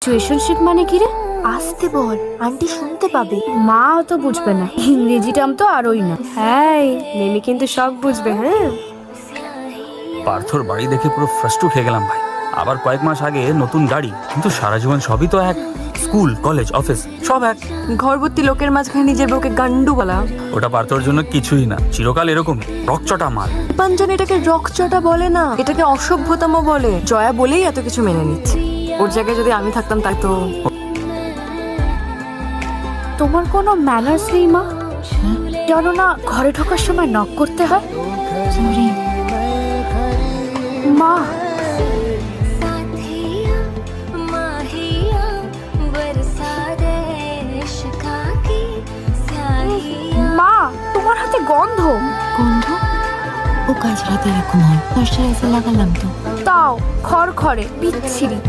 Situationship মানে কি রে? আসতে বল, আন্টি শুনতে পাবে। মা তো বুঝবে না, ইংরেজি টাম তো আরোই না। হ্যাঁ, মিমি কিন্তু সব বুঝবে। হ্যাঁ, পার্থর বাড়ি দেখে পুরো ফ্রাস্ট্রু খেয়ে গেলাম ভাই। আবার কয়েক মাস আগে নতুন গাড়ি, কিন্তু সারা জীবন সবই তো এক। স্কুল, কলেজ, অফিস সব এক। ঘরভর্তি লোকের মাঝখানে নিজের বউকে গান্ডু বলা। ওটা পার্থর জন্য কিছুই না, চিরকাল এরকম রকচটা মাল। পাঞ্জন এটাকে রকচটা বলে না, এটাকে অসভ্যতম বলে। জয়া বলেই এত কিছু মেনে নিচ্ছে। ওর জায়গায় যদি আমি থাকতাম তাই তো। তোমার কোনো ম্যানার্স নেই মা? জানো না ঘরে ঢোকার সময় নক করতে হয়? সরি। মা, মা তোমার হাতে গন্ধ। গন্ধ? ও কাজ রাতে এরকম হয়, ময়শ্চারাইজার লাগালাম তো। তাও খড়খড়ে বিচ্ছিরি।